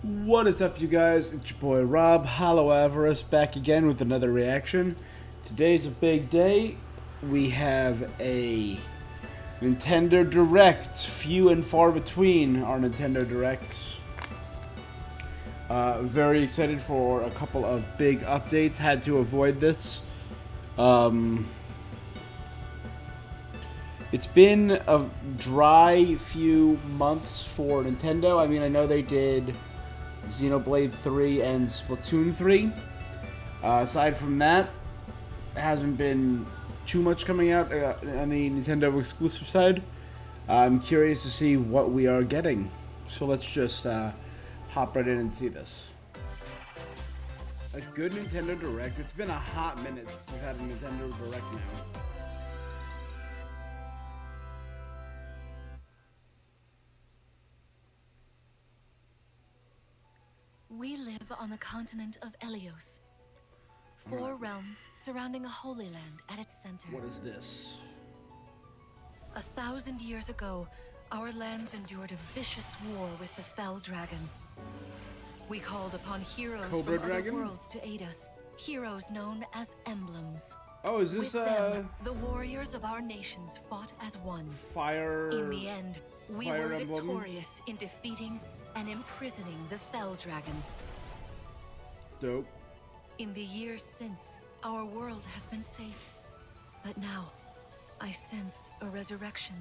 What is up, you guys? It's your boy Rob, Hollow Avarice, back again with another reaction. Today's a big day. We have a Nintendo Direct. Few and far between our Nintendo Directs. Very excited for a couple of big updates. Had to avoid this. It's been a dry few months for Nintendo. I mean, I know they did Xenoblade 3 and Splatoon 3. Aside from that, hasn't been too much coming out on the Nintendo exclusive side. I'm curious to see what we are getting. So let's just hop right in and see this. A good Nintendo Direct. It's been a hot minute since we've had a Nintendo Direct now. We live on the continent of Elios. Four realms surrounding a holy land at its center. What is this? 1,000 years ago, our lands endured a vicious war with the Fell Dragon. We called upon heroes Cobra from Dragon? other worlds to aid us. Heroes known as emblems. Oh, is this With them, the warriors of our nations fought as one. Fire? In the end, we Fire were Emblem? victorious in defeating and imprisoning the Fell Dragon. Dope. In the years since, our world has been safe. But now, I sense a resurrection.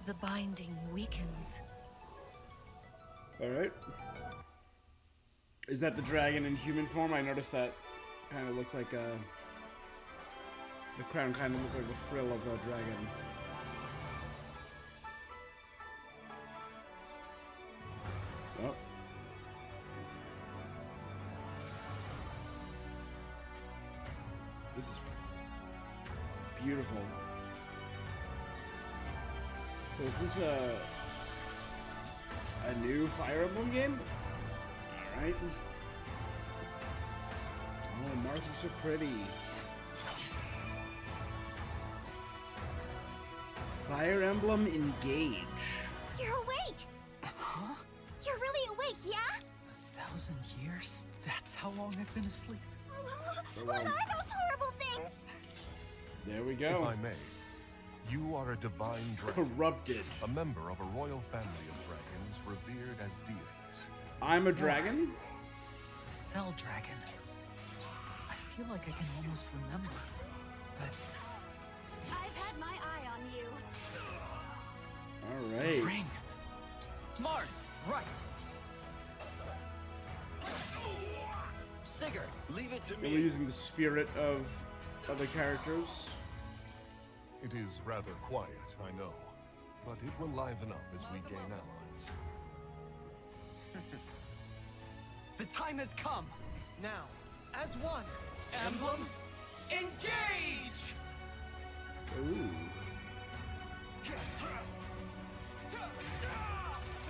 The binding weakens. Alright. Is that the dragon in human form? I noticed that kind of looks like a... The crown kind of looks like the frill of a dragon. Oh. This is beautiful. So is this a new Fire Emblem game? Alright. Oh, Mars is so pretty. Fire Emblem Engage. You're awake! Huh? You're really awake, yeah? 1,000 years? That's how long I've been asleep. What are those horrible things? There we If go. I may, you are a divine dragon, Corrupted. a member of a royal family of dragons revered as deities. I'm a dragon? The Fell Dragon. I feel like I can almost remember, but I've had my eye on you. Alright. ring. Marth, right. Sigurd, leave it to We're using the spirit of other characters. It is rather quiet, I know, but it will liven up as we gain allies. The time has come. Now, as one, Emblem, engage! Ooh.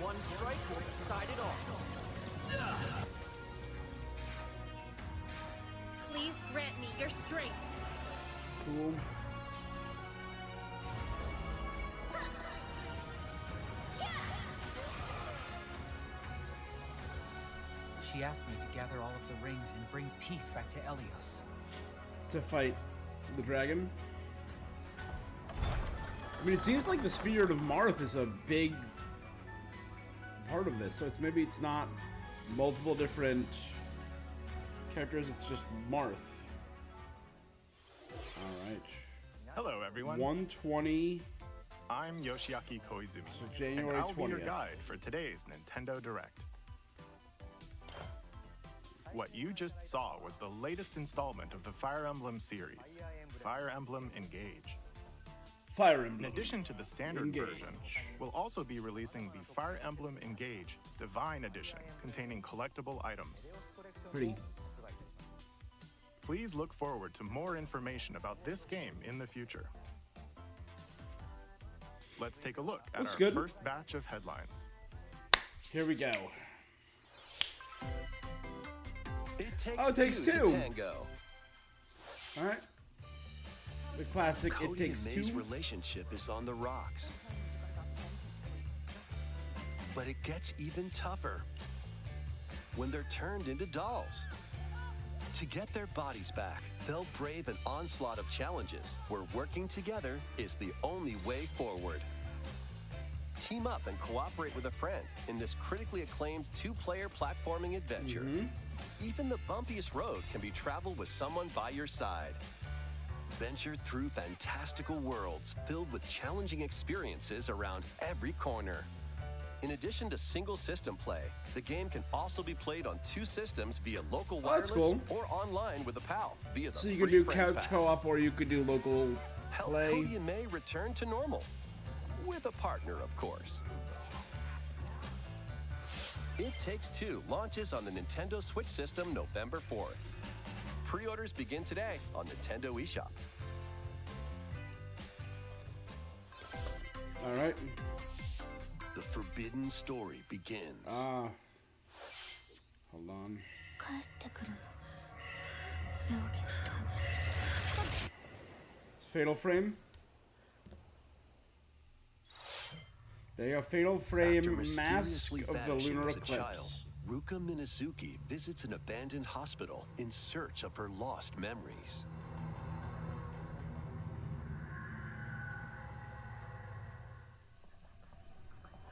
One strike will decide it all. Please grant me your strength. Cool. She asked me to gather all of the rings and bring peace back to Elios. To fight the dragon. I mean, it seems like the spirit of Marth is a big part of this. So maybe it's not multiple different characters, it's just Marth. Alright. Hello, everyone. 120. I'm Yoshiaki Koizumi, So January and I'll be your 20th. guide for today's Nintendo Direct. What you just saw was the latest installment of the Fire Emblem series, Fire Emblem Engage. Fire In Emblem. addition to the standard Engage. version, we'll also be releasing the Fire Emblem Engage Divine Edition, containing collectible items. Pretty. Please look forward to more information about this game in the future. Let's take a look at Looks our good. first batch of headlines. Here we go. It takes, Oh, it takes two two. to tango. Alright. The classic It Cody Takes and May's Two. relationship is on the rocks. But it gets even tougher. when they're turned into dolls. To get their bodies back, they'll brave an onslaught of challenges where working together is the only way forward. Team up and cooperate with a friend in this critically acclaimed two-player platforming adventure. Even the bumpiest road can be traveled with someone by your side. Venture through fantastical worlds filled with challenging experiences around every corner. In addition to single system play, the game can also be played on 2 systems via local wireless or online with a pal via the So you could free do Friends couch Pass. co-op or you could do local Help play. Cody and May return to normal. With a partner, of course. It Takes Two launches on the Nintendo Switch system November 4th. Pre-orders begin today on Nintendo eShop. All right. The forbidden story begins. Hold on. 帰ってくるの妙月と Fatal Frame. There you go. Fatal After Frame, Mask mysteriously of the vanishing Lunar as a child, Eclipse. Ruka Minazuki visits an abandoned hospital in search of her lost memories.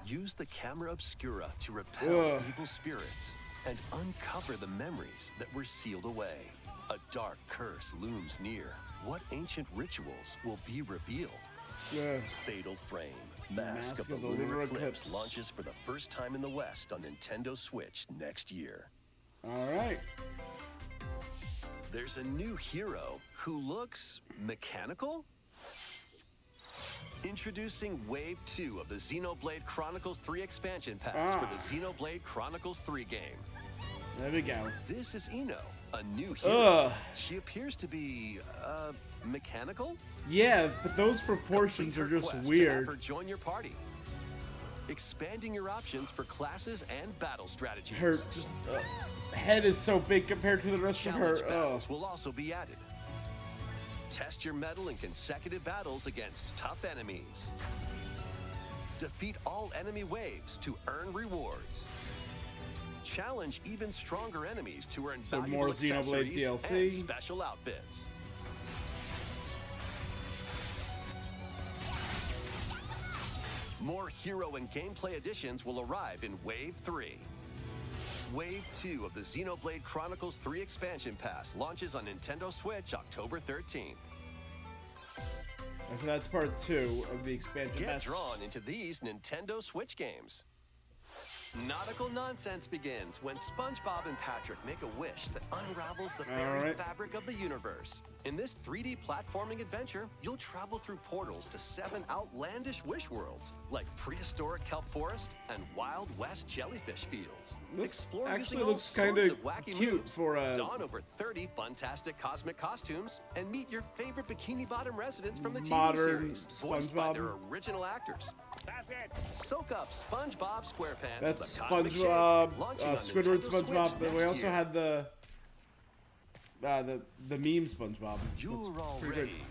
Use the camera obscura to repel evil spirits and uncover the memories that were sealed away. A dark curse looms near. What ancient rituals will be revealed? Fatal Frame, Mask of the Lunar Eclipse launches for the first time in the West on Nintendo Switch next year. All right. There's a new hero who looks mechanical? Introducing Wave 2 of the Xenoblade Chronicles 3 expansion pass for the Xenoblade Chronicles 3 game. There we go. This is Ino, a new hero. Ugh. She appears to be, mechanical? Yeah, but those proportions are just weird. To have her join your party. Expanding your options for classes and battle strategies. Her just, head is so big compared to the rest of her. Challenge battles will also be added. Test your mettle in consecutive battles against tough enemies. Defeat all enemy waves to earn rewards. Challenge even stronger enemies to earn So valuable more Xenoblade accessories DLC. and special outfits. More hero and gameplay additions will arrive in Wave 3. Wave 2 of the Xenoblade Chronicles 3 expansion pass launches on Nintendo Switch October 13th. And so that's part 2 of the expansion Get pass. drawn into these Nintendo Switch games. Nautical nonsense begins when SpongeBob and Patrick make a wish that unravels the very fabric of the universe. In this 3D platforming adventure, you'll travel through portals to 7 outlandish wish worlds, like prehistoric kelp forest and Wild West jellyfish fields. This Explore actually using all looks sorts kinda of wacky cute moves, for a don over 30 fantastic cosmic costumes, and meet your favorite Bikini Bottom residents from the TV modern series, voiced by SpongeBob. their original actors. That's it. Soak up SpongeBob SquarePants. That's the Cosmic Shake, SpongeBob, launching on Squidward Nintendo Switch SpongeBob, but we next also year. had the meme SpongeBob. You're all pretty good. ready.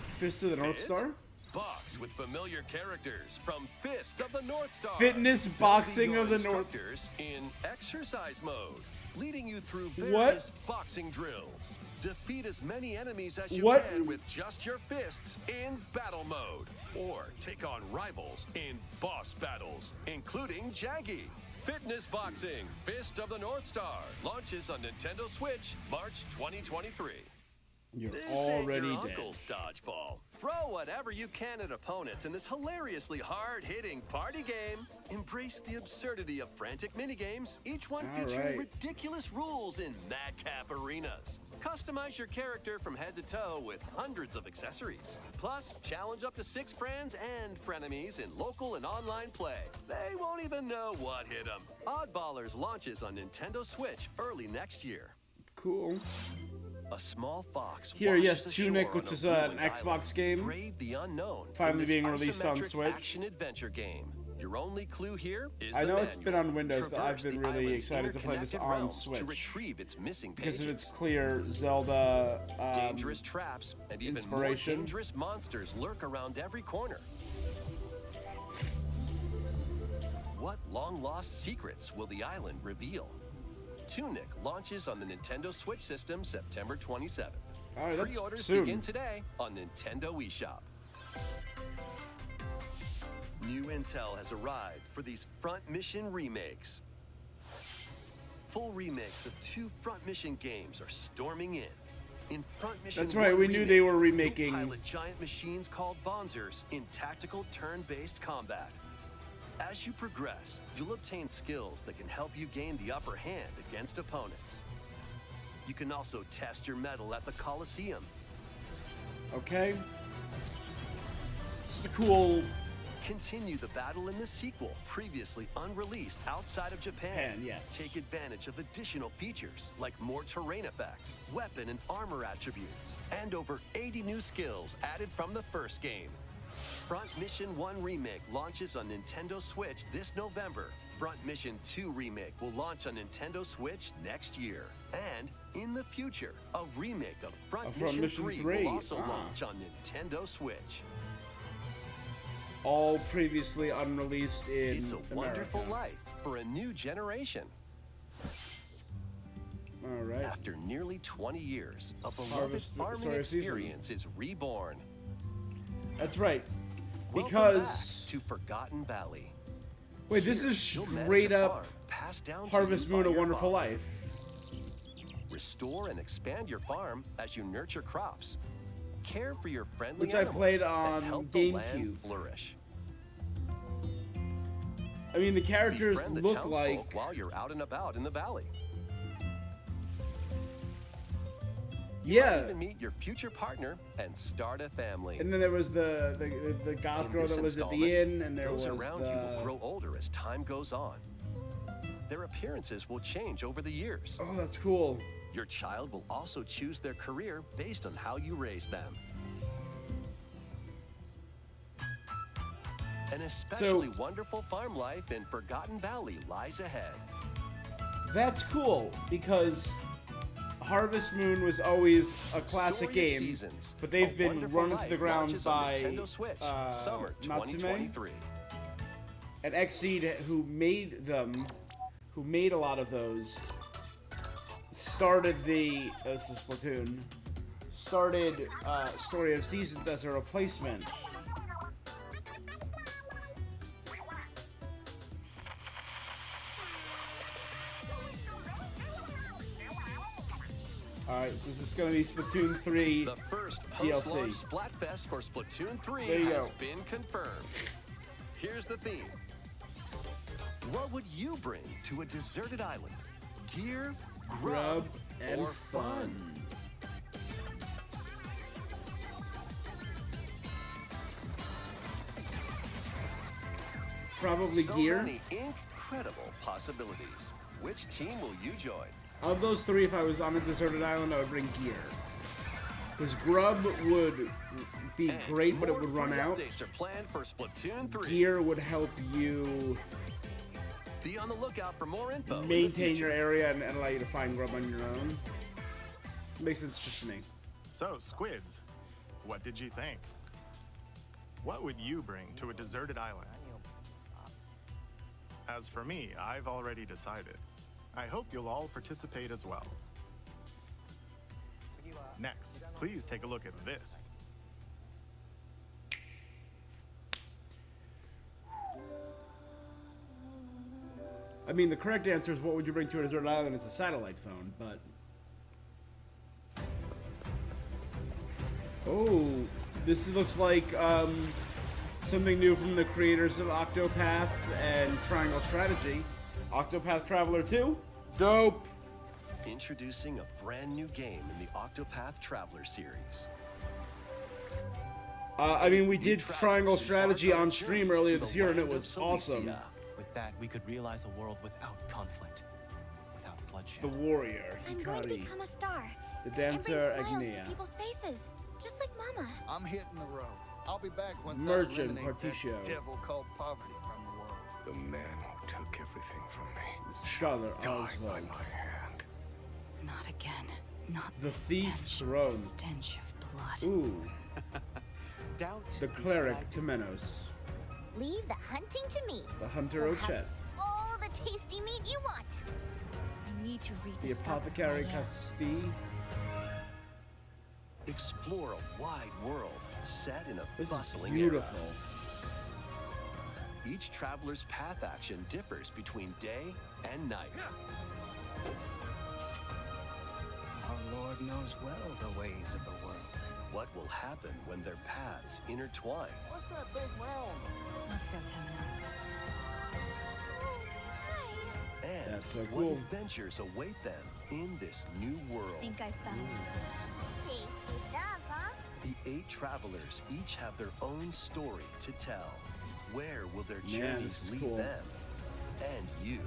Fist of the North Fit? Star? Box with familiar characters from Fist of the North Star. Fitness They'll be boxing your of the North. instructors in exercise mode, leading you through various boxing drills. Defeat as many enemies as you can with just your fists in battle mode, or take on rivals in boss battles, including Jaggy. Fitness Boxing, Fist of the North Star, launches on Nintendo Switch March 2023. You're This already ain't your dead. uncle's dodgeball. Throw whatever you can at opponents in this hilariously hard-hitting party game. Embrace the absurdity of frantic minigames, each one featuring ridiculous rules in madcap arenas. Customize your character from head to toe with hundreds of accessories. Plus, challenge up to 6 friends and frenemies in local and online play. They won't even know what hit them. Oddballers launches on Nintendo Switch early next year. Cool. A small fox Here, yes, washes Tunic, ashore which on is a an ruined Xbox island. game. Brave the unknown. Finally in this being released on isometric Switch. Action-adventure game. Your only clue here is I the know it's been manual. on Windows, but I've Traverse been the really island's excited to play this interconnected on realms Switch. to retrieve its missing Because pages. of its clear Zelda Dangerous traps and even more inspiration. dangerous monsters lurk around every corner. what long-lost secrets will the island reveal? Tunic launches on the Nintendo Switch system September 27th. All right, that's Pre-orders soon. begin today on Nintendo eShop. New intel has arrived for these Front Mission remakes. Full remakes of 2 Front Mission games are storming in. In Front Mission That's right, 1 we knew they were remaking- you'll pilot giant machines called Bonzers in tactical turn-based combat. As you progress, you'll obtain skills that can help you gain the upper hand against opponents. You can also test your mettle at the Coliseum. Okay. It's a cool. Continue the battle in the sequel, previously unreleased outside of Japan. Yes. Take advantage of additional features like more terrain effects, weapon and armor attributes, and over 80 new skills added from the first game. Front Mission 1 Remake launches on Nintendo Switch this November. Front Mission 2 Remake will launch on Nintendo Switch next year. And in the future, a remake of Front Mission 3 will also launch on Nintendo Switch. All previously unreleased in It's a America. wonderful life for a new generation. All right. After nearly 20 years, a beloved Harvest- farming sorry, season. experience is reborn. That's right. Welcome Because back to Forgotten Valley. wait, this Here, is you'll manage straight a up farm passed down to Harvest you Moon: by A your Wonderful father. Life. Restore and expand your farm as you nurture crops. Care for your friendly Which I animals played and on help the land GameCube. flourish. I mean, the characters Befriend the look townsfolk like. while you're out and about in the valley. Yeah. Even meet your future partner and start a family. And then there was the goth In girl this that lived at the installment, inn, and there those was around you will grow older as time goes on. Their appearances will change over the years. Oh, that's cool. Your child will also choose their career based on how you raise them. An especially wonderful farm life in Forgotten Valley lies ahead. That's cool because Harvest Moon was always a classic Story of game, Seasons, but they've A been Wonderful run into Life the ground launches on by Nintendo Switch, summer Natsume 2023. and Xseed, who made them, who made a lot of those. Started the this is Splatoon. Started Story of Seasons as a replacement. Alright, so this is gonna be Splatoon 3 The first DLC. post-launch Splatfest for Splatoon 3 There you has go. been confirmed. Here's the theme. What would you bring to a deserted island? Gear, grub, and or fun. Probably So gear. many incredible possibilities. Which team will you join? Of those three, if I was on a deserted island, I would bring gear. Because grub would be And great, but it more would run free out. Updates are planned for Splatoon 3. Gear would help you Be on the lookout for more info. in the maintain future. your area and allow you to find grub on your own. Makes sense just to me. So, Squids, what did you think? What would you bring to a deserted island? As for me, I've already decided. I hope you'll all participate as well. Next, please take a look at this. I mean, the correct answer is what would you bring to a deserted island? It's a satellite phone, but... Oh, this looks like something new from the creators of Octopath and Triangle Strategy. Octopath Traveler 2? Dope! Introducing a brand new game in the Octopath Traveler series. I mean, we did Travelers Triangle embark Strategy on a on journey stream earlier to the this year, and it land of was awesome. Cilicia. With that, we could realize a world without conflict, without bloodshed. The warrior, I'm going to Hikari. become a star. The And dancer, bring smiles to Agnea. people's faces, just like Mama. I'm hitting the road. I'll be back once Merchant, I eliminate Particio. that devil called poverty from the world. The man who took everything from me. Scholar Die by Oswald. my hand. Not again. Not The this Thief's stench. Throne. The stench of blood. Ooh, Doubt the is cleric, bad. Temenos. Leave the hunting to me. The Hunter We'll have Ochette. all the tasty meat you want. I need to The rediscover Apothecary who I am. Castille. Explore a wide world set in a This is bustling beautiful. era. Each traveler's path action differs between day and night. Our Lord knows well the ways of the world. What will happen when their paths intertwine? What's that big realm? Let's go, Temenos. And That's so what cool. adventures await them in this new world? Think I found the source. Tasty stuff, huh? The 8 travelers each have their own story to tell. Where will their Man, journeys this is lead cool. them and you?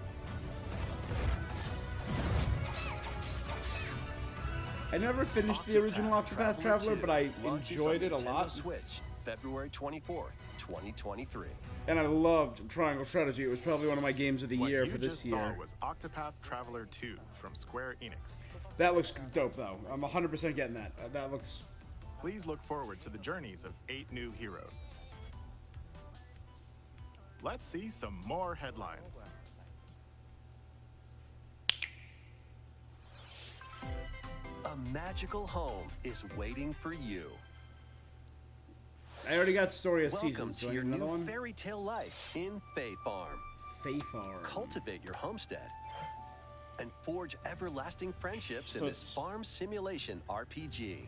I never finished the original Octopath Traveler, 2 but I launches enjoyed on it a Nintendo lot. Switch, February 24th, 2023. And I loved Triangle Strategy. It was probably one of my games of the What year you for this just saw year. was Octopath Traveler 2 from Square Enix. That looks dope, though. I'm 100% getting that. That looks... Please look forward to the journeys of 8 new heroes. Let's see some more headlines. A magical home is waiting for you. I already got Story of Welcome Seasons. Do to I your need another new one? fairy tale life in Fae Farm. Fae Farm. Cultivate your homestead and forge everlasting friendships in So this it's- farm simulation RPG.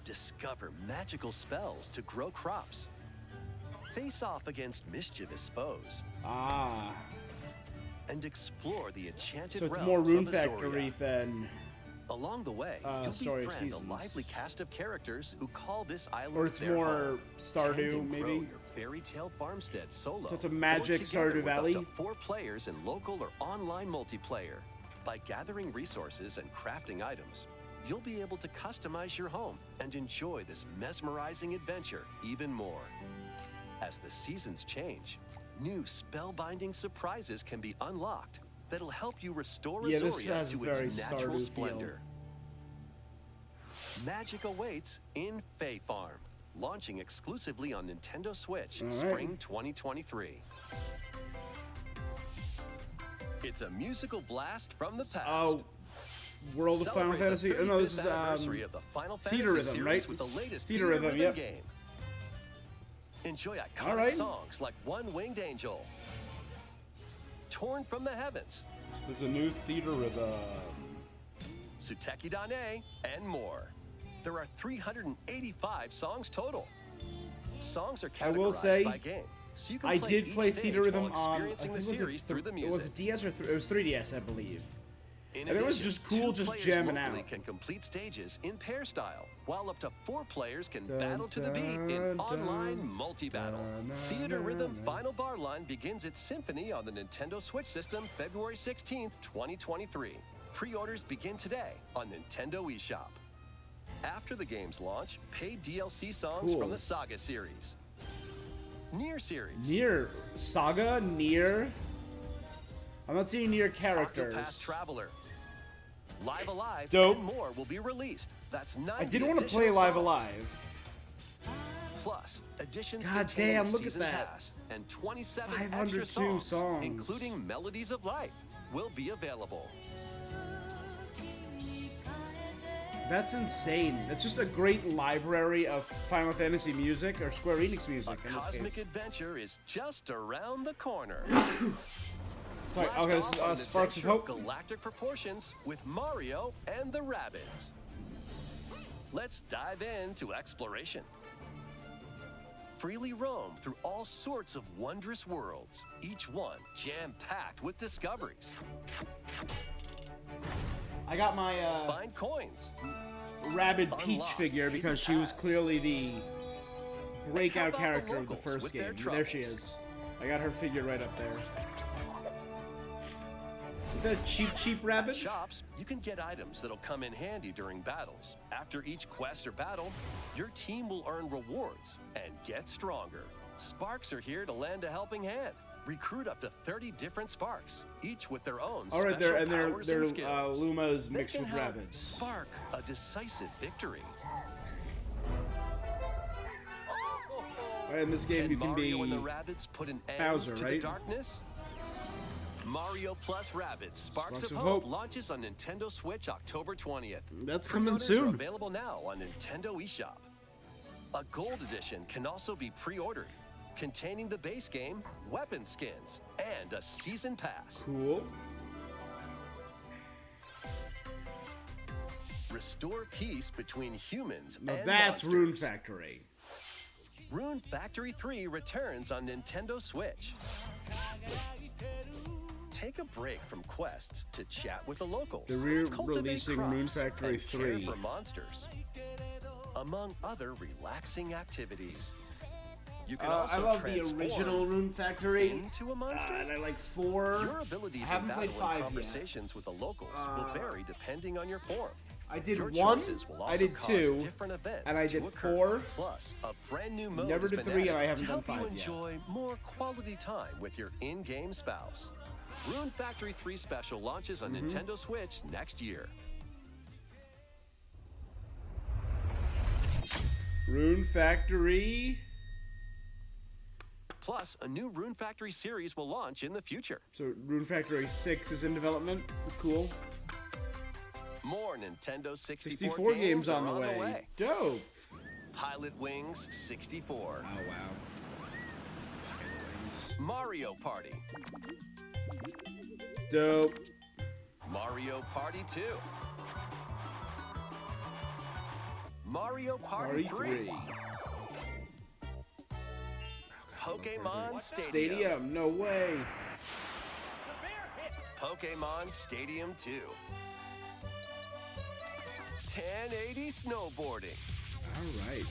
Discover magical spells to grow crops. Face off against mischievous foes Ah. and explore the enchanted So it's realms more Rune of Factory Azoria. than... Along the way, Story you'll of befriend a Seasons. lively cast of characters who call this island Or it's their more home. Stardew, Tend and grow maybe? your fairy tale farmstead solo. So it's a or magic together Stardew with Valley? Up to 4 players in local or online multiplayer. By gathering resources and crafting items, you'll be able to customize your home and enjoy this mesmerizing adventure even more. As the seasons change, new spellbinding surprises can be unlocked that'll help you restore Yeah, this Azoria has to very its natural Stardew feel. splendor. Magic awaits in Fae Farm, launching exclusively on Nintendo Switch, All right. spring 2023. It's a musical blast from the past. Oh, World of Final Celebrate Fantasy. the Oh no, this is 35th anniversary of the Final Fantasy Theater Rhythm, series right? with the latest Theater Rhythm, yep. game. Enjoy iconic All right. songs like One Winged Angel, Torn from the Heavens, There's a new Theater Rhythm. Suteki Dane, and more. There are 385 songs total. Songs are I will categorized say, by game, so you can I play did each play stage Theater Rhythm while on... I experiencing think the it series through the it was a music. DS or it was 3DS, I believe. In And it was addition, just cool 2 just players jamming locally out. can complete stages in pair style, while up to 4 players can Dun, battle to the beat in dun, online dun, multi-battle. dun, dun, Theater dun, Rhythm dun. Final Bar Line begins its symphony on the Nintendo Switch system February 16th, 2023. Pre-orders begin today on Nintendo eShop. After the game's launch, paid DLC songs Cool. from the Saga series. Nier series. Nier Saga, Nier. I'm not seeing Nier characters. Octopath Traveler. Live Alive Dope. and more will be released. That's 90 I did want to play additional Live songs. Alive. Plus, additions God containing damn, look at season that. pass and 27 502 extra songs, songs. including Melodies of Life, will be available. That's insane. That's just a great library of Final Fantasy music or Square Enix A music in this cosmic case. adventure is just around the corner. Sorry, Blast okay, this is off on an Sparks of adventure Hope. galactic proportions with Mario and the Rabbids. Let's dive into exploration. Freely roam through all sorts of wondrous worlds, each one jam-packed with discoveries. I got my Find coins. Rabid Peach Unlock figure hidden because she was paths. clearly the breakout help out the character of the locals first with game. their There she troubles. is. I got her figure right up there. Is that a cheap At rabbit? shops, you can get items that'll come in handy during battles. After each quest or battle, your team will earn rewards and get stronger. Sparks are here to lend a helping hand. Recruit up to 30 different Sparks, each with their own All right, special they're and powers they're and skills. Luma's They mixed can with help rabbits. spark a decisive victory. In this game, you can Mario be and the Rabbids put an end Bowser, to right? the darkness? Mario plus Rabbids Sparks of of Hope Hope. launches on Nintendo Switch October 20th. That's coming Pre-orders soon. Are available now on Nintendo eShop. A gold edition can also be pre-ordered, containing the base game, weapon skins, and a season pass. Cool. Restore peace between humans Now and that's monsters. Rune Factory. Rune Factory 3 returns on Nintendo Switch. Take a break from quests to chat with the locals. They're cultivate re-releasing crops, Rune Factory and care 3. for monsters, among other relaxing activities. You can also I love the transform original Rune Factory. into a monster. And I like 4. Your abilities I in haven't battle played and 5 yet. conversations with the locals will vary depending on your form. I did Your 1, choices will I also did cause 2, different events and I to did occur. 4. Plus, a brand new mode Never has did been 3, and added I haven't to done help you 5 yet. enjoy more quality time with your in-game spouse. Rune Factory 3 Special launches on Nintendo Switch next year. Rune Factory. Plus, a new Rune Factory series will launch in the future. So Rune Factory 6 is in development. Cool. More Nintendo 64, 64 games on are the way. Dope. Pilot Wings 64. Oh, wow. Mario Party. Dope. Mario Party 2. Mario Party Party 3. 3. Pokemon Stadium. Stadium. No way. Pokemon Stadium 2. 1080 snowboarding. All right.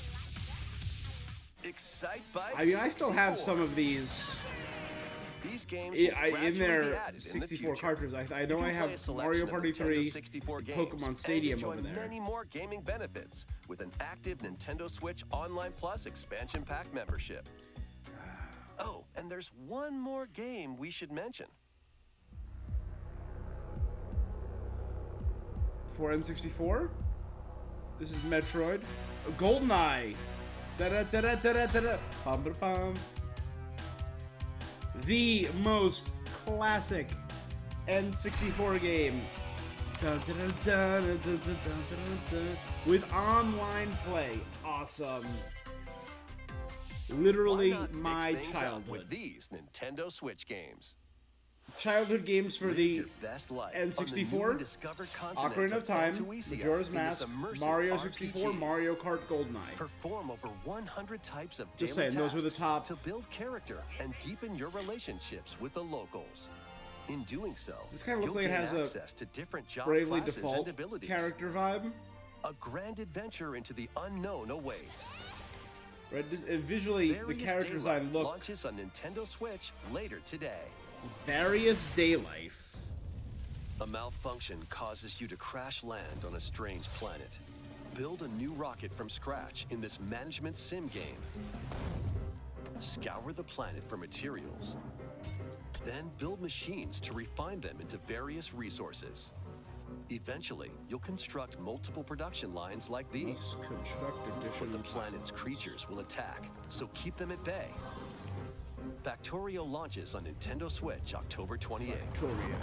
Excite Bike. I mean, I still have 64. some of these These games in will gradually be their added in the 64 future. cartridges. I You know can I play a have selection Mario of Party Nintendo 3, 64 games, Pokemon Stadium and enjoy over there. many more gaming benefits with an active Nintendo Switch Online Plus expansion pack membership. Oh, and there's one more game we should mention. For N64. This is Metroid. Goldeneye. Da da da da da da da da. Bum ba bum. The most classic N64 game. Dun, dun, dun, dun, dun, dun, dun, dun, dun. With online play. Awesome. Literally Why not mix my things up childhood. with these Nintendo Switch games. Childhood games for Live the your best life on the N64, newly discovered continent Ocarina of Time, Antuisia Majora's in this Mask, immersive Mario RPG. 64, Mario Kart, Goldeneye. Perform over 100 types of Just daily saying, those were the tasks top- to build character and deepen your relationships with the locals. In doing so, This kind of looks you'll like it gain has a access to different job Bravely classes Default and abilities. character vibe. A grand adventure into the unknown awaits. Right? Visually, the Various character Day design Life look launches on Nintendo Switch later today. Various Day Life. A malfunction causes you to crash land on a strange planet. Build a new rocket from scratch in this management sim game. Scour the planet for materials. Then build machines to refine them into various resources. Eventually, you'll construct multiple production lines like these. Let's construct edition. But the planet's creatures will attack, so keep them at bay. Factorio launches on Nintendo Switch October 28th. Victoria.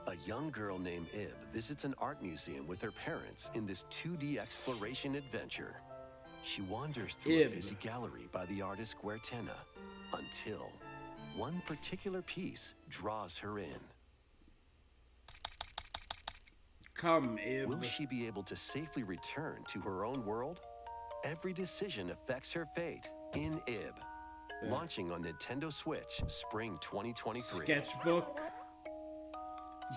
A young girl named Ib visits an art museum with her parents in this 2D exploration adventure. She wanders through a Ib. busy gallery by the artist Guertena until one particular piece draws her in. Come, Ib. Will she be able to safely return to her own world? Every decision affects her fate in Ib. Launching on Nintendo Switch spring 2023. Sketchbook.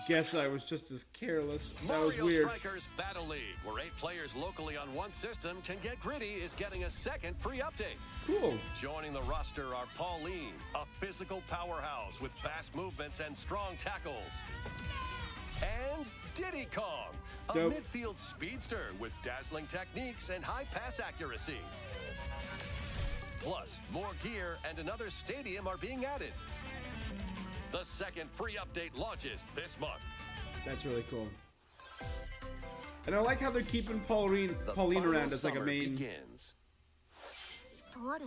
Guess I was just as careless. That was Mario weird. Strikers Battle League, where 8 players locally on one system can get gritty, is getting a second free update. Cool. Joining the roster are Pauline, a physical powerhouse with fast movements and strong tackles. And Diddy Kong, a Dope. midfield speedster with dazzling techniques and high pass accuracy. Plus, more gear and another stadium are being added. The second free update launches this month. That's really cool. And I like how they're keeping Pauline The around final as like a summer main begins. とある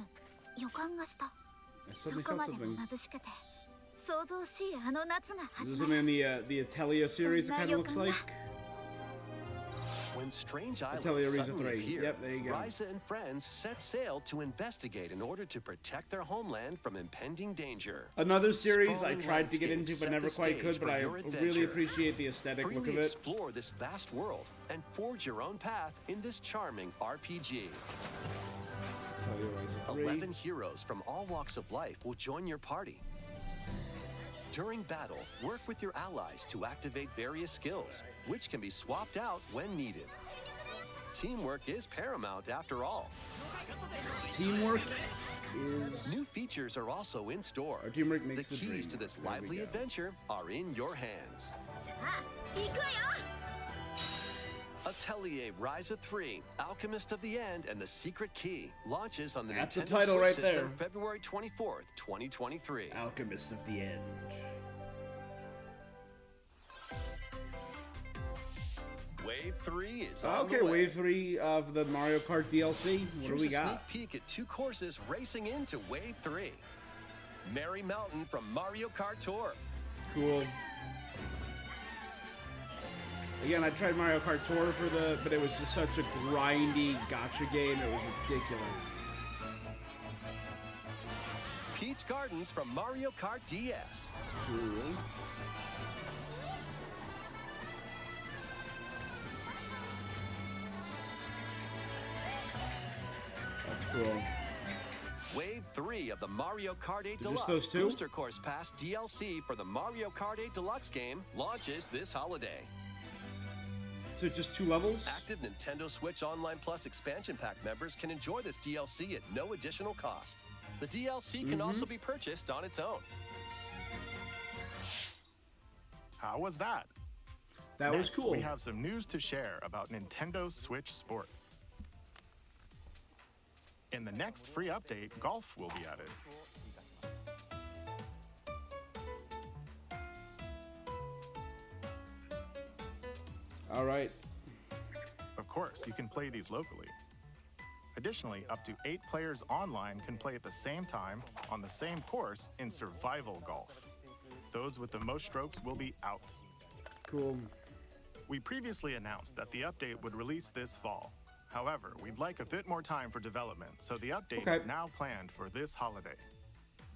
予感がした。 I ど suddenly こ felt までも something. 眩しくて想像しいあの夏が Is 始 this ま something る。 in the Atelier series it kind of looks like? When strange islands Atelier Risa suddenly 3. appear, Yep, there you go. Risa and friends set sail to investigate in order to protect their homeland from impending danger. Another series I Sprawling tried to get into landscapes but set never the quite stage could, but for I your really adventure. appreciate the aesthetic look Freely of it. explore this vast world and forge your own path in this charming RPG. Atelier Risa 3. 11 heroes from all walks of life will join your party. During battle, work with your allies to activate various skills, which can be swapped out when needed. Teamwork is paramount after all. Teamwork is... New features are also in store. Our teamwork The makes the keys dream. to this There we lively go. adventure are in your hands. さあ行くわよ。 Atelier Ryza 3, Alchemist of the End and the Secret Key launches on the That's the Nintendo title Switch right system there. February 24th, 2023. Alchemist of the End. Wave 3 is on Okay, the way. Wave 3 of the Mario Kart DLC. What Here's do we a got? sneak peek at 2 courses racing into Wave 3. Merry Mountain from Mario Kart Tour. Cool. Again, I tried Mario Kart Tour but it was just such a grindy gotcha game. It was ridiculous. Peach Gardens from Mario Kart DS. Cool. That's cool. Wave 3 of the Mario Kart 8 Just Deluxe those two? Booster Course Pass DLC for the Mario Kart 8 Deluxe game launches this holiday. So just 2 levels? Active Nintendo Switch Online Plus expansion pack members can enjoy this DLC at no additional cost. The DLC can also be purchased on its own. How was that? That was Next, cool. We have some news to share about Nintendo Switch Sports. In the next free update, golf will be added. All right. Of course, you can play these locally. Additionally, up to 8 players online can play at the same time on the same course in survival golf. Those with the most strokes will be out. Cool. We previously announced that the update would release this fall. However, we'd like a bit more time for development, so the update Okay. is now planned for this holiday.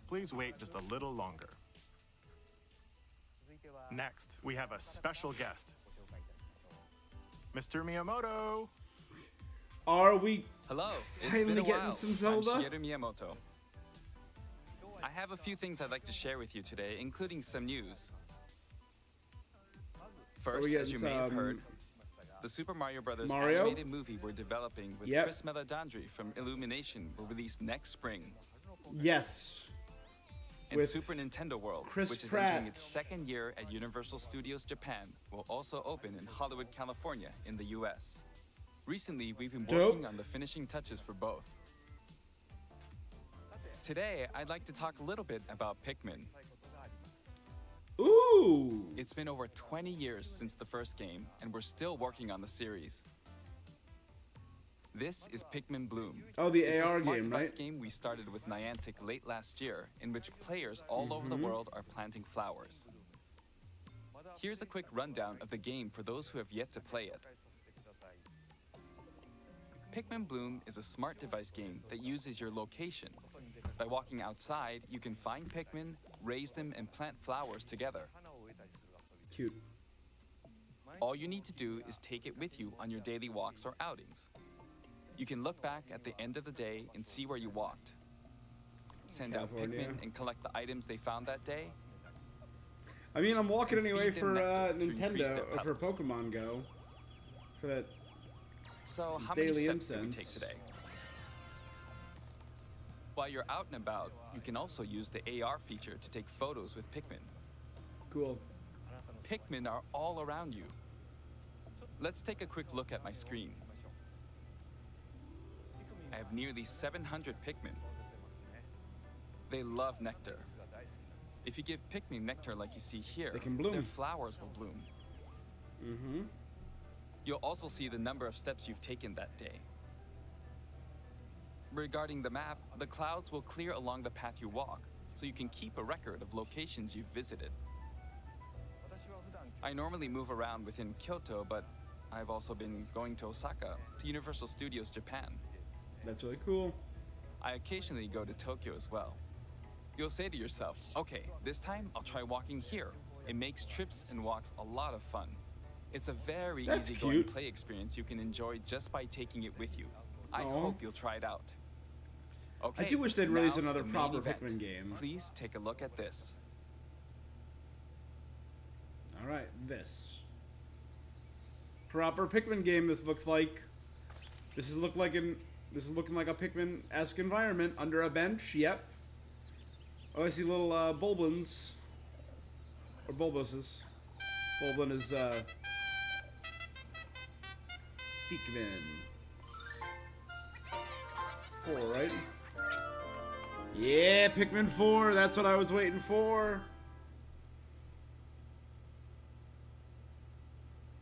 Please wait just a little longer. Next, we have a special guest. Mr. Miyamoto! Are we Hello, it's finally been a getting while. some Zelda? I'm Shigeru Miyamoto. I have a few things I'd like to share with you today, including some news. First, we as you getting may have some heard, the Super Mario Bros. Mario? Animated movie we're developing with Yep. Chris Meledandri from Illumination will release next spring. Yes. And With Super Nintendo World, Chris which is Pratt. entering its second year at Universal Studios Japan, will also open in Hollywood, California in the US. Recently, we've been Dope. working on the finishing touches for both. Today, I'd like to talk a little bit about Pikmin. Ooh. It's been over 20 years since the first game, and we're still working on the series. This is Pikmin Bloom. Oh, the It's AR a smart game, device right? game we started with Niantic late last year, in which players all over the world are planting flowers. Here's a quick rundown of the game for those who have yet to play it. Pikmin Bloom is a smart device game that uses your location. By walking outside, you can find Pikmin, raise them, and plant flowers together. Cute. All you need to do is take it with you on your daily walks or outings. You can look back at the end of the day and see where you walked. Send out California. Pikmin and collect the items they found that day. I mean, I'm walking And anyway feed for them nectar to increase their Nintendo, for petals. Pokemon Go. For that. So how Daily many steps did we incense. take today? While you're out and about, you can also use the AR feature to take photos with Pikmin. Cool. Pikmin are all around you. Let's take a quick look at my screen. I have nearly 700 Pikmin. They love nectar. If you give Pikmin nectar like you see here, They can bloom. their flowers will bloom. Mm-hmm. You'll also see the number of steps you've taken that day. Regarding the map, the clouds will clear along the path you walk, so you can keep a record of locations you've visited. I normally move around within Kyoto, but I've also been going to Osaka, to Universal Studios Japan. That's really cool. I occasionally go to Tokyo as well. You'll say to yourself, okay, this time I'll try walking here. It makes trips and walks a lot of fun. It's a very easygoing play experience you can enjoy just by taking it with you. I hope you'll try it out. Okay, I do wish they'd release now to another the proper main event. Pikmin game. Please take a look at this. Alright, this. Proper Pikmin game, this looks like. This is looking like a Pikmin-esque environment. Under a bench, yep. Oh, I see little Bulblins. Or Bulbuses. Bulblin is Pikmin 4, right? Yeah, Pikmin 4, that's what I was waiting for.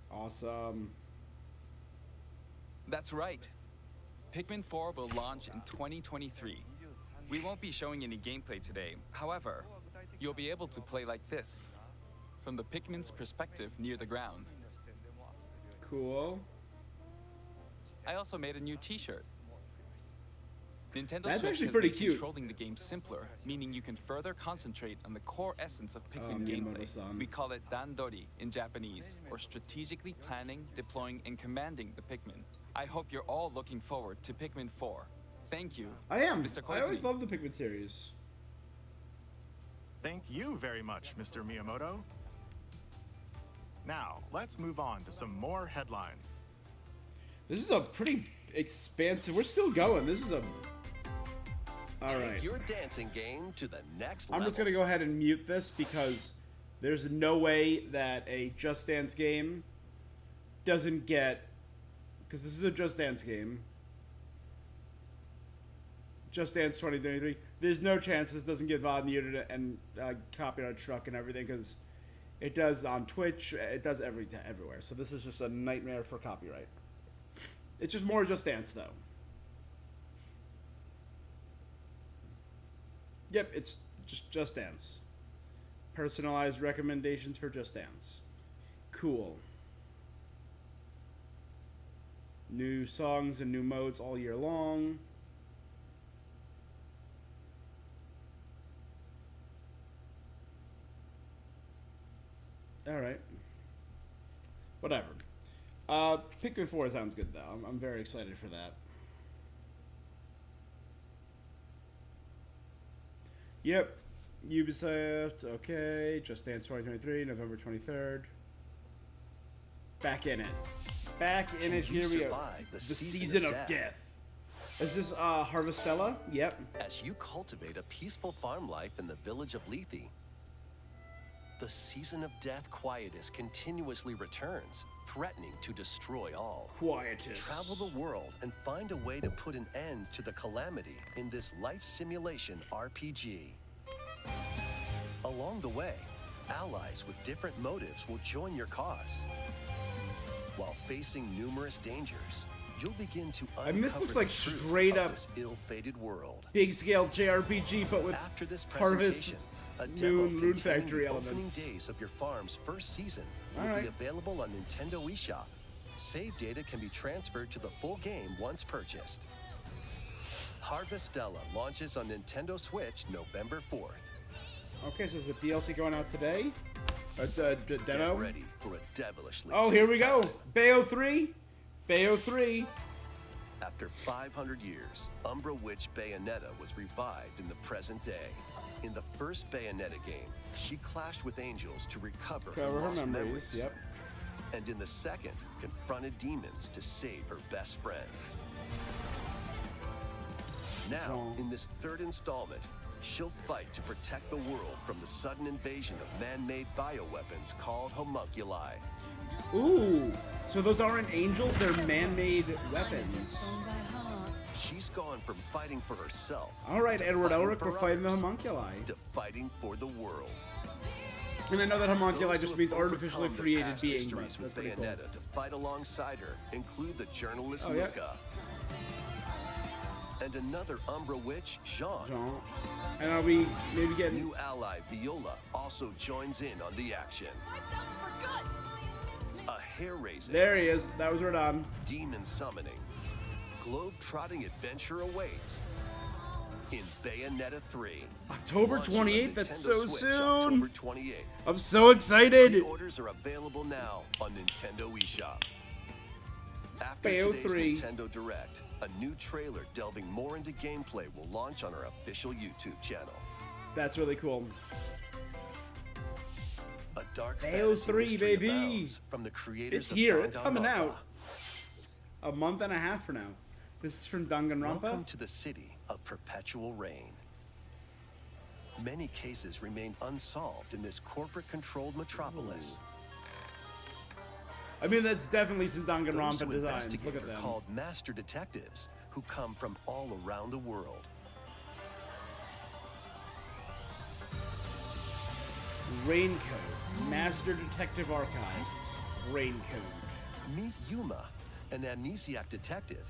Awesome. That's right. Pikmin 4 will launch in 2023. We won't be showing any gameplay today. However, you'll be able to play like this, from the Pikmin's perspective near the ground. Cool. I also made a new t-shirt. Nintendo That's Switch actually has pretty made cute. controlling the game simpler, meaning you can further concentrate on the core essence of Pikmin gameplay. Miyamoto-san. We call it dandori in Japanese, or strategically planning, deploying, and commanding the Pikmin. I hope you're all looking forward to Pikmin 4. Thank you. I am. Mr. I always Koizumi. loved the Pikmin series. Thank you very much, Mr. Miyamoto. Now, let's move on to some more headlines. This is a pretty expansive. We're still going. This is a. All right. Take your dancing game to the next level. I'm just gonna go ahead and mute this because there's no way that a Just Dance game doesn't get. Because this is a Just Dance game. Just Dance 2023. There's no chance this doesn't get VOD muted and copyright struck and everything because it does on Twitch. It does everywhere. So this is just a nightmare for copyright. It's just more Just Dance though. Yep, it's just Dance. Personalized recommendations for Just Dance. Cool. New songs and new modes all year long. Alright. Whatever. Pikmin 4 sounds good, though. I'm very excited for that. Yep. Ubisoft, okay. Just Dance 2023, November 23rd. Back in it. Back in it, here we go. The Season of Death. Is this Harvestella? Yep. As you cultivate a peaceful farm life in the village of Lethe, the Season of Death Quietus continuously returns, threatening to destroy all. Quietus. Travel the world and find a way to put an end to the calamity in this life simulation RPG. Along the way, allies with different motives will join your cause. While facing numerous dangers, you'll begin to uncover this looks the like truth straight of up this ill-fated world. Big scale JRPG, but with After this Harvest presentation, a demo Rune containing Factory the opening elements. days of your farm's first season will Alright. be available on Nintendo eShop. Save data can be transferred to the full game once purchased. Harvestella launches on Nintendo Switch November 4th. Okay, so there's a DLC going out today. A demo. Get ready for a devilishly Oh, here we good go. time. Bayo 3. Bayo 3. After 500 years, Umbra Witch Bayonetta was revived in the present day. In the first Bayonetta game, she clashed with angels to recover her Cover her lost memories. Yep. And in the second, confronted demons to save her best friend. Now, in this third installment, she'll fight to protect the world from the sudden invasion of man-made bioweapons called homunculi. Ooh. So those aren't angels, they're man-made weapons. She's gone from fighting for herself. Alright, to Edward fighting Elric, for we're fighting the others, homunculi. to fighting for the world. And I know that homunculi Those just who means have artificially overcome their created past being, but histories that's with pretty cool. Bayonetta to fight alongside her include the journalist Oh, yeah. Luca. and another Umbra witch, Jean. And are we maybe getting... New ally, Viola, also joins in on the action. A hair-raising... There he is. That was Radon. Demon summoning. Globe-trotting adventure awaits in Bayonetta 3. October 28th? That's so Switch, soon! October 28th. I'm so excited! Pre-orders are available now on Nintendo eShop. After Bayo today's 3. Nintendo Direct, a new trailer delving more into gameplay will launch on our official YouTube channel. That's really cool. A dark Bayo fantasy 3, mystery baby! abounds from the creators It's of here. It's coming Danganronpa. out. A month and a half from now. This is from Danganronpa? Welcome to the city of perpetual rain. Many cases remain unsolved in this corporate-controlled metropolis. I mean, that's definitely some Those Danganronpa who designs. investigate Look at are them. called master detectives, who come from all around the world. Raincoat. Master Detective Archives. Raincoat. Meet Yuma, an amnesiac detective,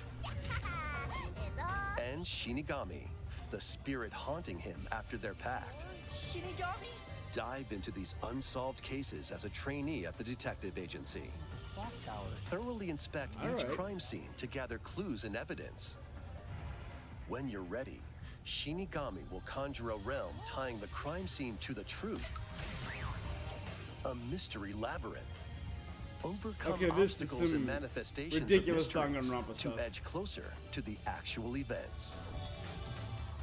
and Shinigami, the spirit haunting him after their pact. Shinigami? Dive into these unsolved cases as a trainee at the detective agency. Clock tower. Thoroughly inspect All each right. crime scene to gather clues and evidence. When you're ready, Shinigami will conjure a realm tying the crime scene to the truth. A mystery labyrinth. Overcome Okay, this is obstacles some and manifestations ridiculous of mysteries Danganronpa to stuff. edge closer to the actual events.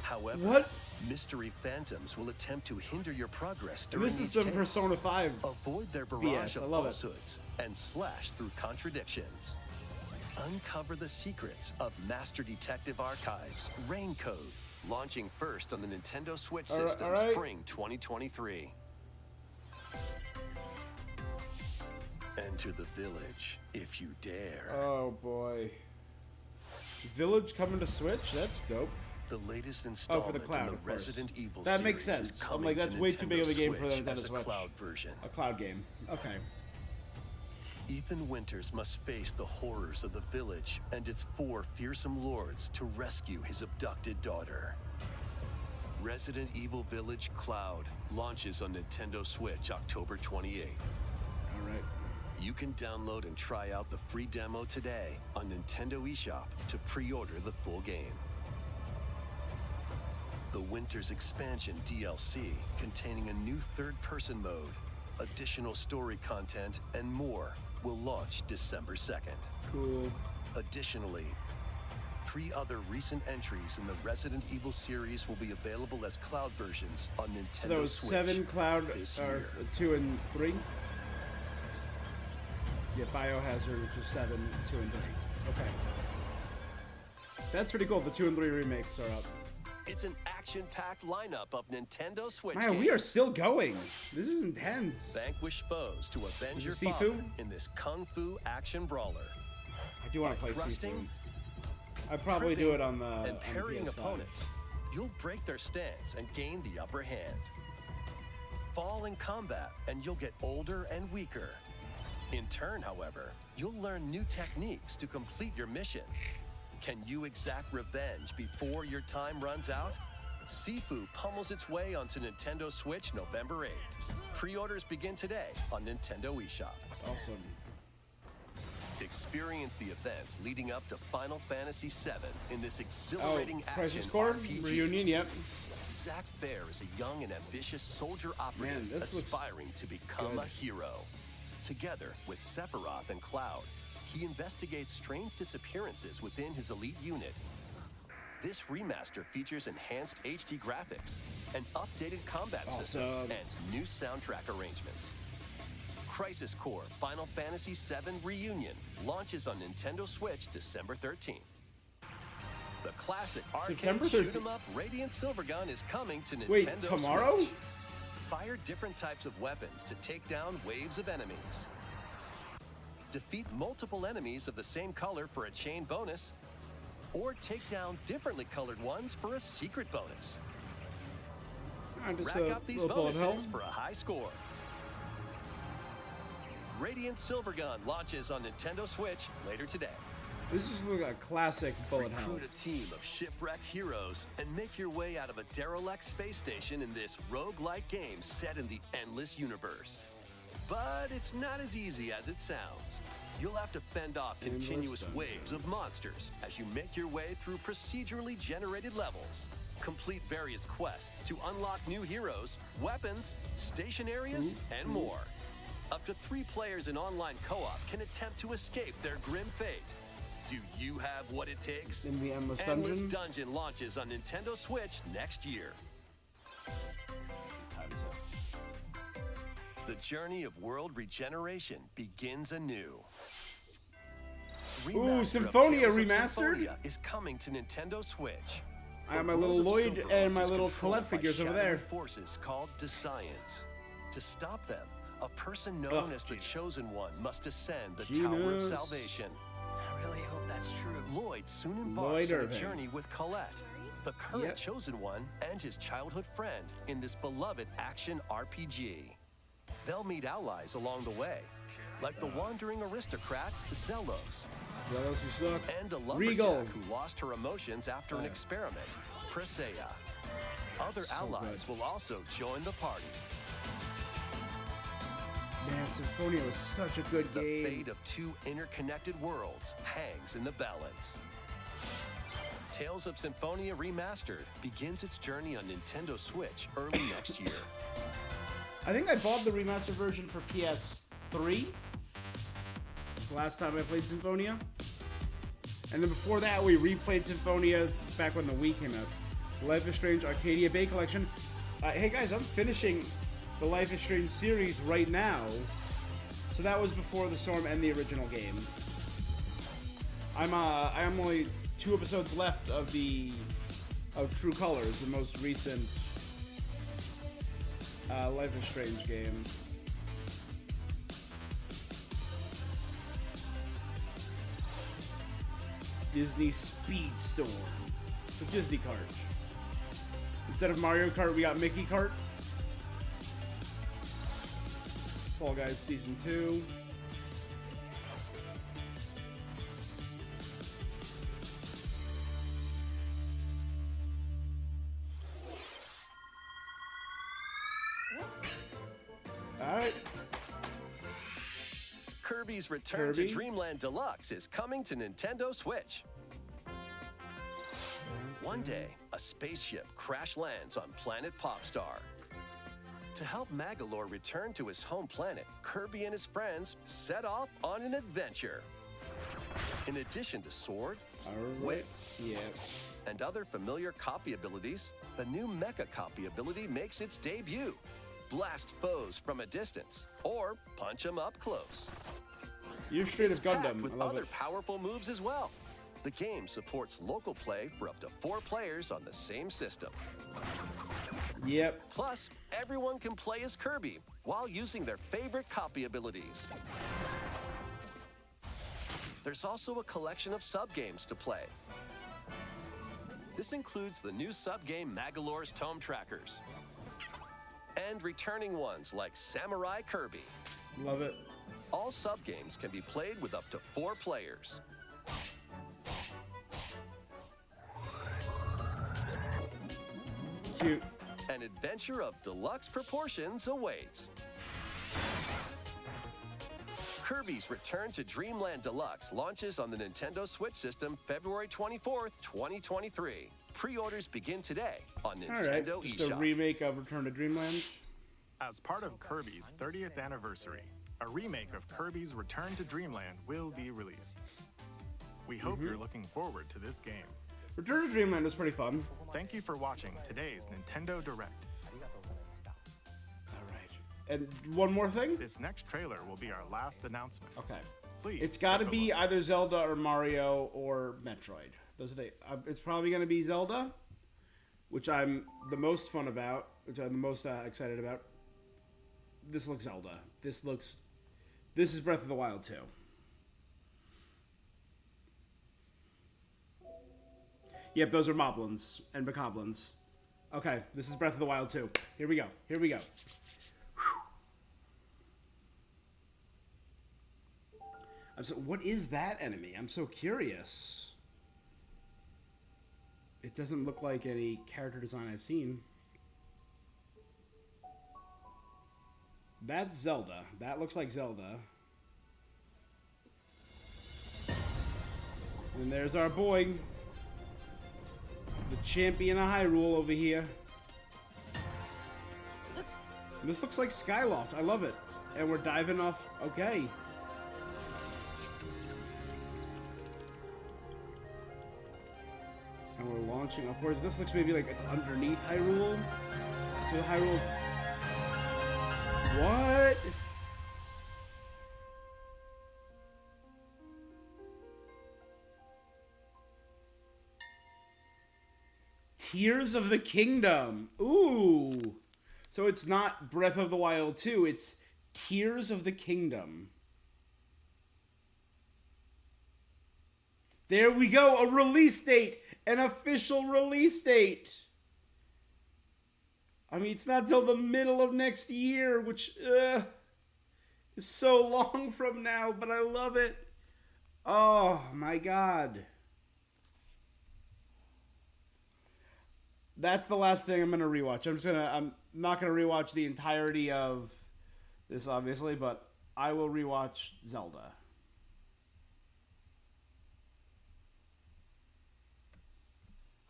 However, What? mystery phantoms will attempt to hinder your progress And during this is each some case. Persona 5. Avoid their barrage BS, I of love it. falsehoods and slash through contradictions. Uncover the secrets of Master Detective Archives Raincode, launching first on the Nintendo Switch All right, system all right. spring 2023. Enter the village if you dare. Oh boy. Village coming to Switch? That's dope. The latest Oh, installment for the cloud, in the of course. Resident Evil That makes series is sense. I'm coming like, to that's way too big of a Nintendo game for the Switch Nintendo as a Switch. cloud version. A cloud game. Okay. Ethan Winters must face the horrors of the village and its 4 fearsome lords to rescue his abducted daughter. Resident Evil Village Cloud launches on Nintendo Switch October 28th. All right. You can download and try out the free demo today on Nintendo eShop to pre-order the full game. The Winters Expansion DLC, containing a new third-person mode, additional story content, and more, will launch December 2nd. Cool. Additionally, 3 other recent entries in the Resident Evil series will be available as cloud versions on Nintendo So that was Switch 7 cloud, this or year. 2 and 3? Yeah, Biohazard, which is 7, 2 and 3. Okay. That's pretty cool. The 2 and 3 remakes are up. It's an action-packed lineup of Nintendo Switch Man, games. we are still going. This is intense. Vanquish foes to avenge your Is it father Sifu? in this kung fu action brawler. I do want to By play thrusting, Sifu. I'd probably do it on the and parrying on the PS5. opponents, you'll break their stance and gain the upper hand. Fall in combat and you'll get older and weaker. In turn, however, you'll learn new techniques to complete your mission. Can you exact revenge before your time runs out? Sifu pummels its way onto Nintendo Switch November 8th. Pre-orders begin today on Nintendo eShop. Awesome. Experience the events leading up to Final Fantasy VII in this exhilarating action Crisis Core RPG. reunion. Yep. Zack Fair is a young and ambitious soldier operative Man, this looks aspiring to become good. a hero. Together with Sephiroth and Cloud, he investigates strange disappearances within his elite unit. This remaster features enhanced HD graphics, an updated combat system, Awesome. and new soundtrack arrangements. Crisis Core Final Fantasy VII Reunion launches on Nintendo Switch December 13th. The classic September arcade 13th. shoot-'em-up Radiant Silvergun is coming to Nintendo Wait, tomorrow? Switch. Fire different types of weapons to take down waves of enemies. Defeat multiple enemies of the same color for a chain bonus, or take down differently colored ones for a secret bonus. Just Rack a up these little bullet bonuses hell. for a high score. Radiant Silvergun launches on Nintendo Switch later today. This is like a classic bullet hell. Recruit a team of shipwrecked heroes and make your way out of a derelict space station in this roguelike game set in the endless universe. But it's not as easy as it sounds. You'll have to fend off continuous waves of monsters as you make your way through procedurally generated levels. Complete various quests to unlock new heroes, weapons, station areas, and more. Up to 3 players in online co-op can attempt to escape their grim fate. Do you have what it takes? In the Endless Dungeon? Endless Dungeon launches on Nintendo Switch next year. The journey of world regeneration begins anew. Ooh, Symphonia Tales of Remastered? Symphonia is coming to Nintendo Switch. I have my The little world of Lloyd Silverhawk and my is little controlled Colette by figures over shadowy there. forces called Descience. To stop them, a person known as the Chosen One must ascend the Tower of Salvation. I really hope that's true. Lloyd soon embarks on a Irving. journey with Colette, the current Chosen One, and his childhood friend in this beloved action RPG. They'll meet allies along the way, like the wandering aristocrat Zelos, Zelos who suck. and a Regal. lumberjack who lost her emotions after an experiment, Presea. Other allies will also join the party. Man, Symphonia was such a good The game. fate of 2 interconnected worlds hangs in the balance. Tales of Symphonia Remastered begins its journey on Nintendo Switch early next year. I think I bought the remastered version for PS3. The last time I played Symphonia. And then before that, we replayed Symphonia back when the Wii came out. Life is Strange Arcadia Bay Collection. Hey guys, I'm finishing the Life is Strange series right now. So that was before the Storm and the original game. I am only 2 episodes left of True Colors, the most recent Life is Strange game. Disney Speedstorm. The Disney Kart. Instead of Mario Kart, we got Mickey Kart. Fall Guys Season 2. Alright. Kirby's Return to Dreamland Deluxe is coming to Nintendo Switch. One day, a spaceship crash lands on planet Popstar. To help Magalore return to his home planet, Kirby and his friends set off on an adventure. In addition to sword, whip, and other familiar copy abilities, the new Mecha copy ability makes its debut. Blast foes from a distance, or punch them up close. You're straight It's as Gundam. packed with I love other it. powerful moves as well. The game supports local play for up to 4 players on the same system. Yep. Plus, everyone can play as Kirby while using their favorite copy abilities. There's also a collection of sub-games to play. This includes the new sub-game Magalore's Tome Trackers, and returning ones like Samurai Kirby. Love it. All sub-games can be played with up to 4 players. Cute. An adventure of deluxe proportions awaits. Kirby's Return to Dreamland Deluxe launches on the Nintendo Switch system February 24th, 2023. Pre-orders begin today on Nintendo Alright, just a eShop. remake of Return to Dreamland. As part of Kirby's 30th anniversary, a remake of Kirby's Return to Dreamland will be released. We hope you're looking forward to this game. Return to Dreamland was pretty fun. Thank you for watching today's Nintendo Direct. Alright. And one more thing? This next trailer will be our last announcement. Okay. Please. It's got to take a be look. either Zelda or Mario or Metroid. Those are the. It's probably going to be Zelda, which I'm the most fun about, which I'm the most excited about. This looks Zelda. This is Breath of the Wild 2. Yep, those are Moblins and Bokoblins. Okay, this is Breath of the Wild 2. Here we go. Here we go. What is that enemy? I'm so curious. It doesn't look like any character design I've seen. That's Zelda. That looks like Zelda. And there's our boy. The champion of Hyrule over here. And this looks like Skyloft. I love it. And we're diving off. Okay. And we're launching upwards. This looks maybe like it's underneath Hyrule. So Hyrule's... What? Tears of the Kingdom. Ooh. So it's not Breath of the Wild 2, it's Tears of the Kingdom. There we go, a release date, an official release date. I mean, it's not till the middle of next year, which is so long from now, but I love it. Oh my God. That's the last thing I'm gonna rewatch. I'm not gonna rewatch the entirety of this, obviously, but I will rewatch Zelda.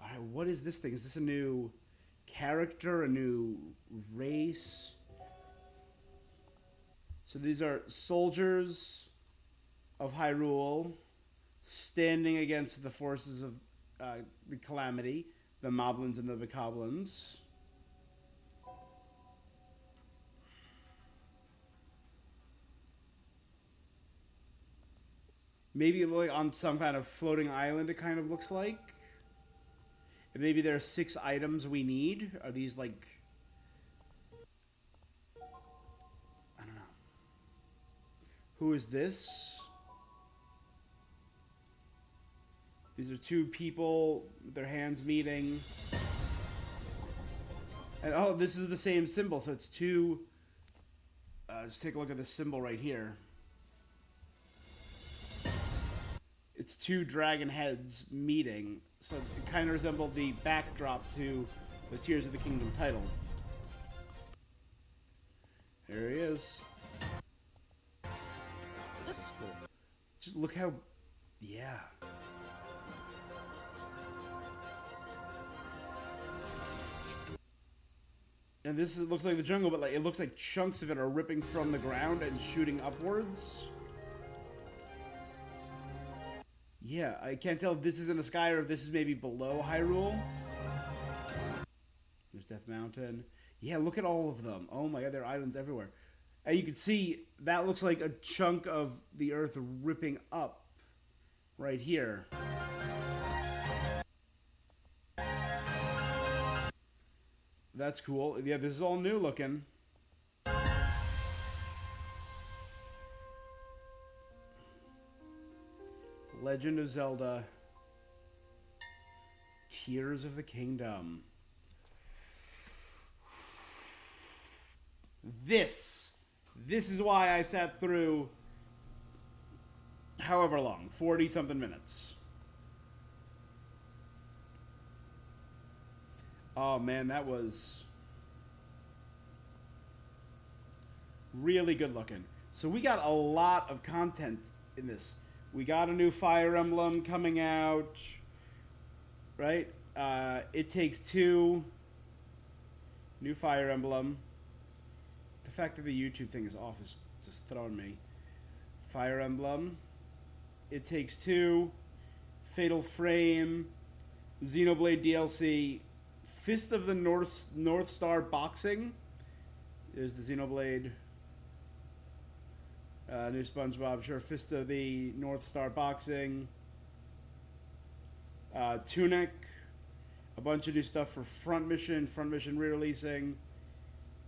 Alright, what is this thing? Is this a new character, a new race? So these are soldiers of Hyrule standing against the forces of the Calamity, the Moblins and the Bokoblins. Maybe like on some kind of floating island, it kind of looks like. And maybe there are 6 items we need. Are these like... I don't know. Who is this? These are 2 people with their hands meeting. And oh, this is the same symbol, so it's 2... let's take a look at this symbol right here. It's 2 dragon heads meeting, so it kind of resembled the backdrop to the Tears of the Kingdom title. There he is. Oh, this is cool. Just look how... Yeah. And this looks like the jungle, but like it looks like chunks of it are ripping from the ground and shooting upwards. Yeah, I can't tell if this is in the sky or if this is maybe below Hyrule. There's Death Mountain. Yeah, look at all of them. Oh my God, there are islands everywhere. And you can see that looks like a chunk of the earth ripping up right here. That's cool. Yeah, this is all new looking. Legend of Zelda. Tears of the Kingdom. This is why I sat through however long, 40-something minutes. Oh man, that was really good looking. So we got a lot of content in this. We got a new Fire Emblem coming out, right? It Takes Two. New Fire Emblem. The fact that the YouTube thing is off is just throwing me. Fire Emblem. It Takes Two. Fatal Frame. Xenoblade DLC. Fist of the North Star Boxing. There's the Xenoblade. New SpongeBob, sure. Fist of the North Star Boxing. Tunic. A bunch of new stuff for Front Mission re-releasing.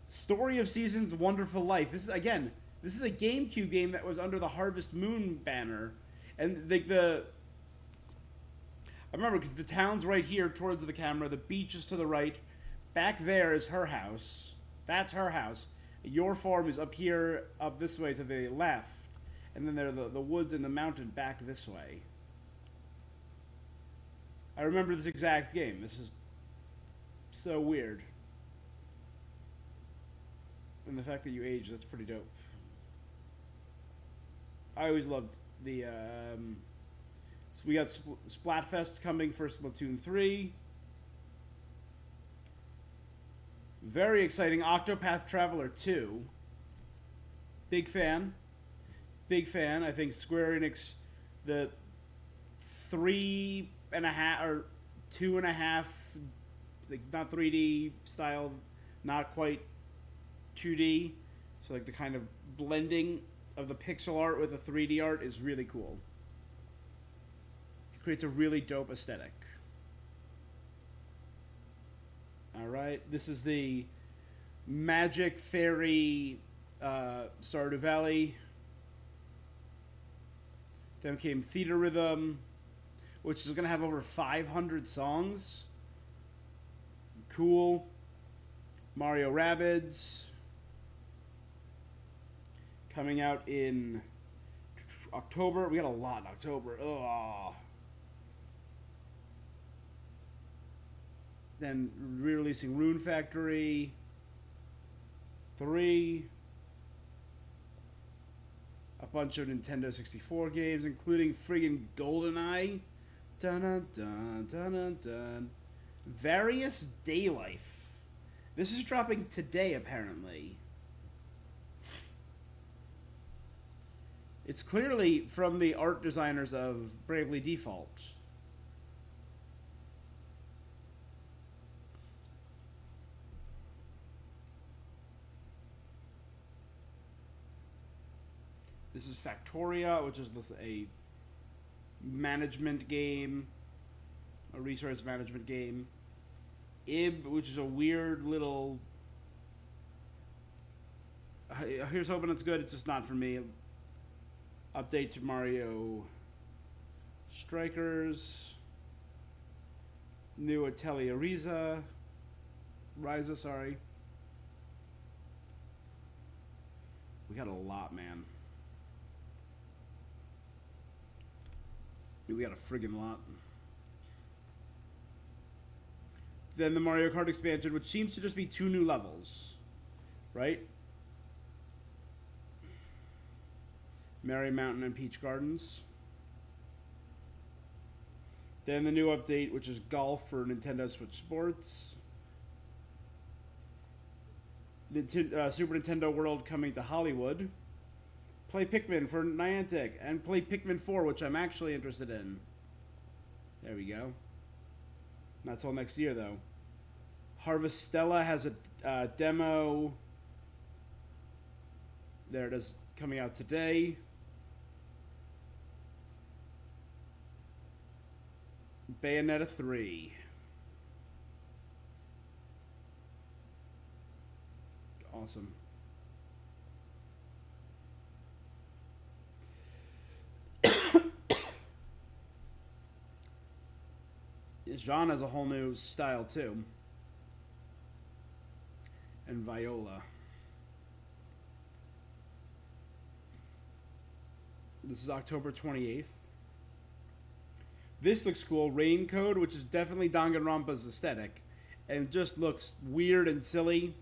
Story of Seasons, Wonderful Life. This is a GameCube game that was under the Harvest Moon banner. And I remember because the town's right here towards the camera. The beach is to the right. Back there is her house. That's her house. Your farm is up here, up this way to the left. And then there are the woods and the mountain back this way. I remember this exact game. This is so weird. And the fact that you age, that's pretty dope. I always loved the... so we got Splatfest coming for Splatoon 3. Very exciting. Octopath Traveler 2. Big fan. Big fan. I think Square Enix, the 3.5 or 2.5, like not 3D style, not quite 2D. So like the kind of blending of the pixel art with the 3D art is really cool. It creates a really dope aesthetic. Alright, this is the Magic Fairy Stardew Valley. Then came Theater Rhythm, which is going to have over 500 songs. Cool. Mario Rabbids. Coming out in October. We got a lot in October. Ugh. Then re-releasing Rune Factory 3. A bunch of Nintendo 64 games, including friggin' Goldeneye. Dun dun dun dun dun dun. Various Day Life. This is dropping today, apparently. It's clearly from the art designers of Bravely Default. This is Factoria, which is a management game, a resource management game. Ib, which is a weird little... Here's hoping it's good, it's just not for me. Update to Mario Strikers. New Atelier Ryza, sorry. We got a lot, man. We got a friggin' lot. Then the Mario Kart expansion, which seems to just be 2 new levels. Right? Merry Mountain and Peach Gardens. Then the new update, which is golf for Nintendo Switch Sports. Super Nintendo World coming to Hollywood. Play Pikmin for Niantic, and play Pikmin 4, which I'm actually interested in. There we go. Not till next year, though. Harvestella has a demo. There it is, coming out today. Bayonetta 3. Awesome. Jean has a whole new style too. And Viola. This is October 28th. This looks cool. Rain Code, which is definitely Danganronpa's aesthetic. And just looks weird and silly.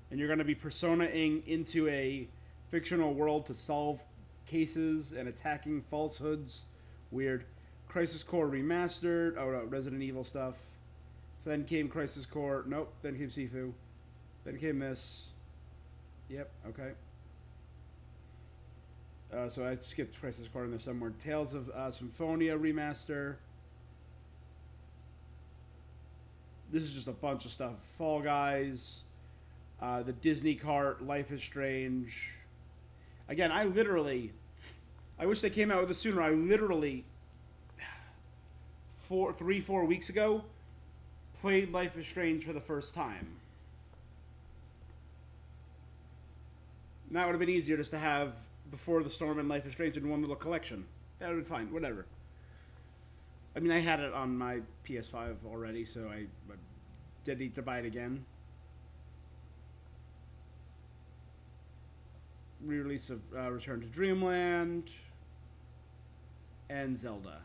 And you're going to be persona-ing into a fictional world to solve cases and attacking falsehoods. Weird. Crisis Core Remastered. Oh, no, Resident Evil stuff. Then came Crisis Core. Nope. Then came Sifu. Then came this. Yep. Okay. So I skipped Crisis Core in there somewhere. Tales of Symphonia Remaster. This is just a bunch of stuff. Fall Guys. The Disney Cart. Life is Strange. Again, I wish they came out with this sooner. I literally... 3-4 weeks ago, played Life is Strange for the first time. And that would have been easier just to have Before the Storm and Life is Strange in one little collection. That would have been fine, whatever. I mean, I had it on my PS5 already, so I did need to buy it again. re-release of Return to Dreamland, and Zelda,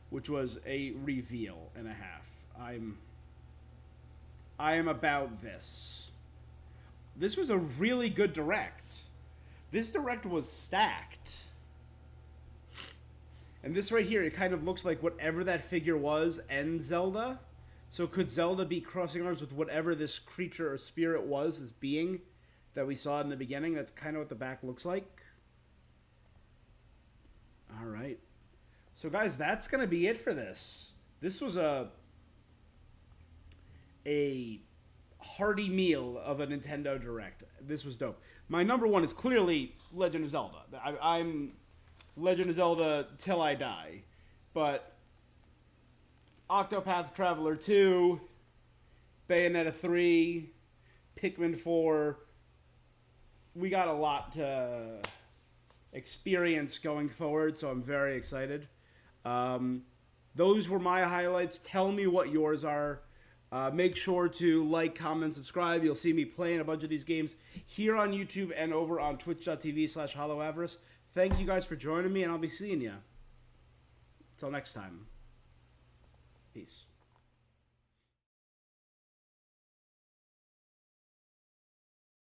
which was a reveal and a half. I am about this. This was a really good direct. This direct was stacked. And this right here, it kind of looks like whatever that figure was ends Zelda. So could Zelda be crossing arms with whatever this creature or spirit was, this being that we saw in the beginning? That's kind of what the back looks like. All right. So guys, that's going to be it for this. This was a hearty meal of a Nintendo Direct. This was dope. My number one is clearly Legend of Zelda. I'm Legend of Zelda till I die. But Octopath Traveler 2, Bayonetta 3, Pikmin 4, we got a lot to experience going forward, so I'm very excited. Those were my highlights. Tell me what yours are. Make sure to like, comment, subscribe. You'll see me playing a bunch of these games here on YouTube and over on twitch.tv/HollowAvarice. Thank you guys for joining me, and I'll be seeing you. Until next time. Peace.